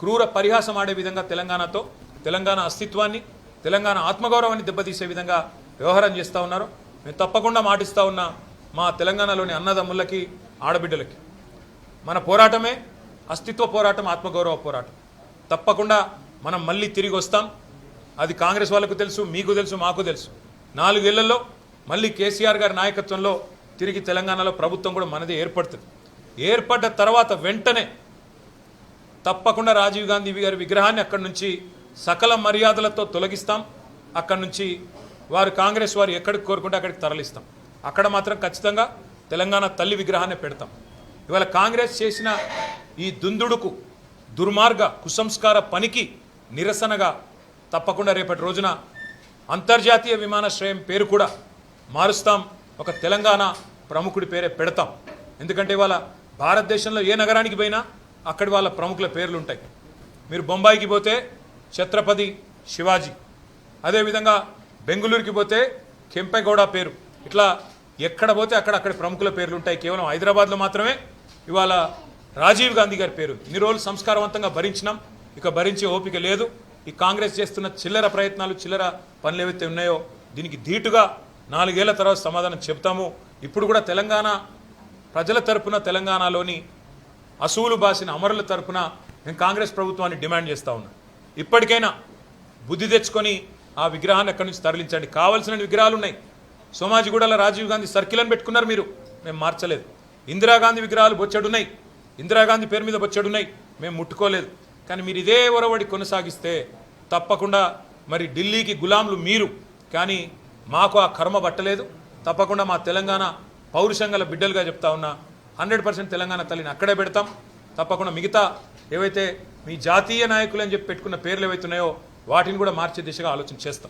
క్రూర పరిహాసం ఆడే విధంగా తెలంగాణతో తెలంగాణ అస్తిత్వాన్ని తెలంగాణ ఆత్మగౌరవాన్ని దెబ్బతీసే విధంగా వ్యవహారం చేస్తూ ఉన్నారు. మేము తప్పకుండా మాటిస్తూ ఉన్న మా తెలంగాణలోని అన్నదమ్ములకి ఆడబిడ్డలకి మన పోరాటమే అస్తిత్వ పోరాటం, ఆత్మగౌరవ పోరాటం. తప్పకుండా మనం మళ్ళీ తిరిగి వస్తాం. అది కాంగ్రెస్ వాళ్ళకు తెలుసు, మీకు తెలుసు, మాకు తెలుసు. 4 ఏళ్లలో మళ్ళీ కేసీఆర్ గారి నాయకత్వంలో తిరిగి తెలంగాణలో ప్రభుత్వం కూడా మనదే ఏర్పడుతుంది. ఏర్పడ్డ తర్వాత వెంటనే తప్పకుండా రాజీవ్ గాంధీ గారి విగ్రహాన్ని అక్కడి నుంచి సకల మర్యాదలతో తొలగిస్తాం. అక్కడి నుంచి వారు కాంగ్రెస్ వారు ఎక్కడికి కోరుకుంటే అక్కడికి తరలిస్తాం. అక్కడ మాత్రం ఖచ్చితంగా తెలంగాణ తల్లి విగ్రహాన్ని పెడతాం. ఇవాళ కాంగ్రెస్ చేసిన ఈ దుందుడుకు, దుర్మార్గ కుసంస్కార పనికి నిరసనగా తప్పకుండా రేపటి రోజున అంతర్జాతీయ విమానాశ్రయం పేరు కూడా మారుస్తాం. ఒక తెలంగాణ ప్రముఖుడి పేరే పెడతాం. ఎందుకంటే ఇవాళ భారతదేశంలో ఏ నగరానికి పోయినా అక్కడి వాళ్ళ ప్రముఖుల పేర్లు ఉంటాయి. మీరు బొంబాయికి పోతే ఛత్రపతి శివాజీ, అదేవిధంగా బెంగళూరుకి పోతే కెంపెగౌడ పేరు, ఇట్లా ఎక్కడ పోతే అక్కడి ప్రముఖుల పేర్లు ఉంటాయి. కేవలం హైదరాబాద్లో మాత్రమే ఇవాళ రాజీవ్ గాంధీ గారి పేరు. ఇన్ని రోజులు సంస్కారవంతంగా భరించినాం, ఇక భరించే ఓపిక లేదు. ఈ కాంగ్రెస్ చేస్తున్న చిల్లర ప్రయత్నాలు, చిల్లర పనులు ఏవైతే ఉన్నాయో దీనికి ధీటుగా 4 ఏళ్ల తర్వాత సమాధానం చెప్తాము. ఇప్పుడు కూడా తెలంగాణ ప్రజల తరపున, తెలంగాణలోని అసూలు బాసిన అమరుల తరపున నేను కాంగ్రెస్ ప్రభుత్వాన్ని డిమాండ్ చేస్తూ ఉన్నాను. ఇప్పటికైనా బుద్ధి తెచ్చుకొని ఆ విగ్రహాన్ని అక్కడి నుంచి తరలించండి. కావాల్సిన విగ్రహాలు ఉన్నాయి. సోమాజిగూడలో రాజీవ్ గాంధీ సర్కిల్ అని పెట్టుకున్నారు మీరు, మేము మార్చలేదు. ఇందిరాగాంధీ విగ్రహాలు బొచ్చడున్నాయి, ఇందిరాగాంధీ పేరు మీద బొచ్చడున్నాయి, మేము ముట్టుకోలేదు. కానీ మీరు ఇదే ఒరవడి కొనసాగిస్తే తప్పకుండా మరి ఢిల్లీకి గులాంలు మీరు, కానీ మాకు ఆ కర్మ పట్టలేదు. తప్పకుండా మా తెలంగాణ పౌరుషంగల బిడ్డలుగా చెప్తా ఉన్నా 100% తెలంగాణ తల్లిని అక్కడే పెడతాం. తప్పకుండా మిగతా ఏవైతే మీ జాతీయ నాయకులు అని చెప్పి పెట్టుకున్న పేర్లు ఏవైతే ఉన్నాయో వాటిని కూడా మార్చే దిశగా ఆలోచన చేస్తాం.